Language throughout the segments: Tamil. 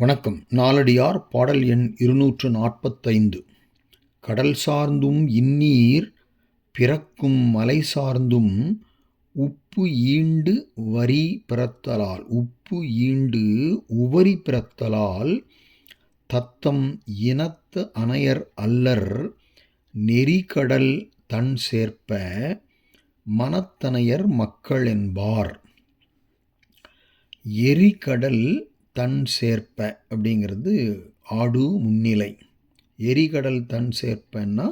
வணக்கம். நாலடியார் பாடல் எண் 245. கடல் சார்ந்தும் இந்நீர் பிறக்கும் மலை சார்ந்தும் உப்பு ஈண்டு வரி பிறத்தலால் உவரி பிறத்தலால் தத்தம் இனத்து அனையர் அல்லர் நெறிகடல் தன் சேர்ப்ப மனத்தனையர் மக்கள் என்பார். எரிகடல் தன் சேர்ப்ப அப்படிங்கிறது ஆடு முன்னிலை. எரிகடல் தன் சேர்ப்பன்னா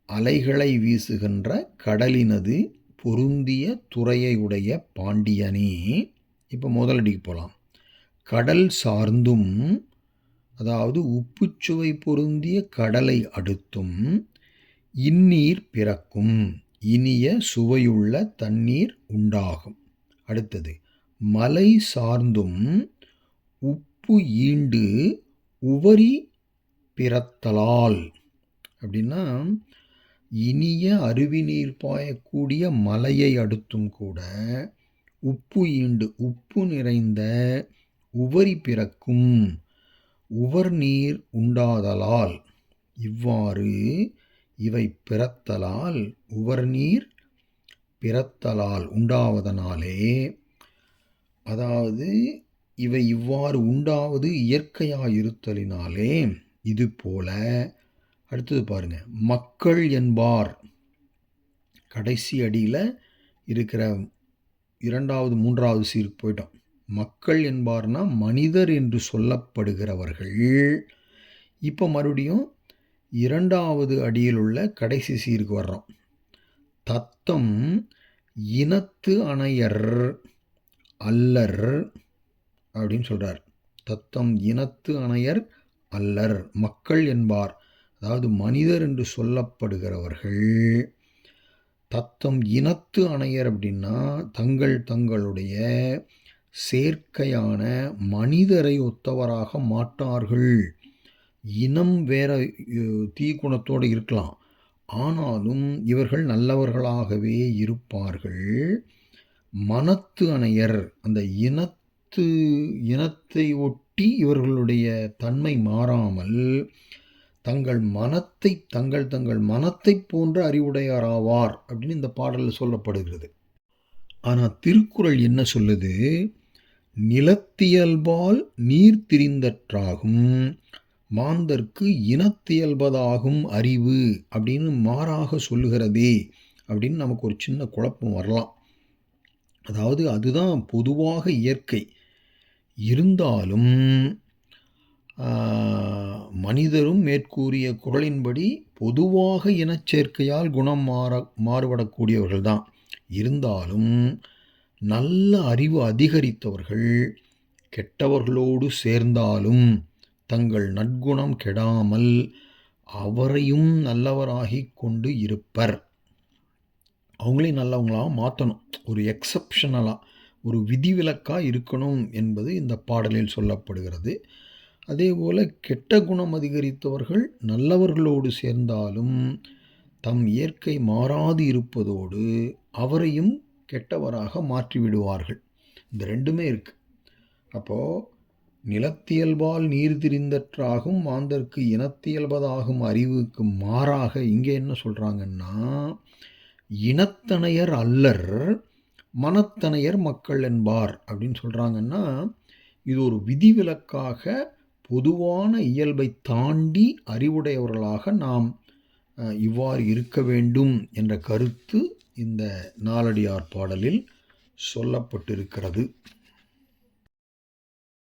அலைகளை வீசுகின்ற கடலினது பொருந்திய துறையுடைய பாண்டியனே. இப்போ முதலடிக்கு போகலாம். கடல் சார்ந்தும், அதாவது உப்புச்சுவை பொருந்திய கடலை அடுத்தும் இந்நீர் பிறக்கும், இனிய சுவையுள்ள தண்ணீர் உண்டாகும். அடுத்தது மலை சார்ந்தும் உப்பு ஈண்டு உவரி பிறத்தலால் அப்படின்னா இனிய அருவி நீர் பாயக்கூடிய மலையை அடுத்தும் கூட உப்பு ஈண்டு உப்பு நிறைந்த உவரி பிறக்கும், உவர் நீர் உண்டாதலால், இவ்வாறு இவை பிறத்தலால் உவர் நீர் பிறத்தலால் உண்டாவதனாலே, அதாவது இவை இவ்வாறு உண்டாவது இயற்கையாயிருத்தலினாலே, இது போல அடுத்தது பாருங்க, மக்கள் என்பார். கடைசி அடியில் இருக்கிற 2வது 3வது சீருக்கு போயிட்டோம். மக்கள் என்பார்னா மனிதர் என்று சொல்லப்படுகிறவர்கள். இப்போ மறுபடியும் 2வது அடியில் உள்ள கடைசி சீருக்கு வர்றோம். தத்தம் இனத்து அனையர் அல்லர் அப்படின்னு சொல்கிறார். தத்தம் இனத்து அனையர் அல்லர், மக்கள் என்பார், அதாவது மனிதர் என்று சொல்லப்படுகிறவர்கள். தத்தம் இனத்து அனையர் அப்படின்னா தங்களுடைய சேர்க்கையான மனிதரை ஒத்தவராக மாட்டார்கள். இனம் வேற தீக்குணத்தோடு இருக்கலாம், ஆனாலும் இவர்கள் நல்லவர்களாகவே இருப்பார்கள். மனத்து அனையர், அந்த இனத்தை ஒட்டி இவர்களுடைய தன்மை மாறாமல் தங்கள் மனத்தை போன்ற அறிவுடையாராவார் அப்படின்னு இந்த பாடலில் சொல்லப்படுகிறது. ஆனால் திருக்குறள் என்ன சொல்லுது? நிலத்தியல்பால் நீர் திரிந்தற்றாகும் மாந்தர்க்கு இனத்தியல்பதாகும் அறிவு அப்படின்னு மாறாக சொல்லுகிறதே அப்படின்னு நமக்கு ஒரு சின்ன குழப்பம் வரலாம். அதாவது அதுதான் பொதுவாக இயற்கை. இருந்தாலும் மனிதரும் மேற்கூறிய குறளின்படி பொதுவாக இனச்சேர்க்கையால் குணம் மாறுபடக்கூடியவர்கள் தான். இருந்தாலும் நல்ல அறிவு அதிகரித்தவர்கள் கெட்டவர்களோடு சேர்ந்தாலும் தங்கள் நற்குணம் கெடாமல் அவரையும் நல்லவராகி கொண்டு இருப்பர். அவங்களையும் நல்லவங்களாக மாற்றணும், ஒரு எக்ஸப்ஷனலாக, ஒரு விதிவிலக்காக இருக்கணும் என்பது இந்த பாடலில் சொல்லப்படுகிறது. அதே போல் கெட்ட குணம் அதிகரித்தவர்கள் நல்லவர்களோடு சேர்ந்தாலும் தம் இயற்கை மாறாது இருப்பதோடு அவரையும் கெட்டவராக மாற்றிவிடுவார்கள். இந்த ரெண்டுமே இருக்குது. அப்போது நிலத்தியல்பால் நீர் திரிந்தற்றாகும் மாந்தர்க்கு இனத்தியல்பதாகும் அறிவுக்கு மாறாக இங்கே என்ன சொல்கிறாங்கன்னா, இனத்தனையர் அல்லர் மனத்தனையர் மக்கள் என்பார் அப்படின்னு சொல்கிறாங்கன்னா, இது ஒரு விதிவிலக்காக பொதுவான இயல்பை தாண்டி அறிவுடையவர்களாக நாம் இவ்வாறு இருக்க வேண்டும் என்ற கருத்து இந்த நாலடியார் பாடலில் சொல்லப்பட்டிருக்கிறது.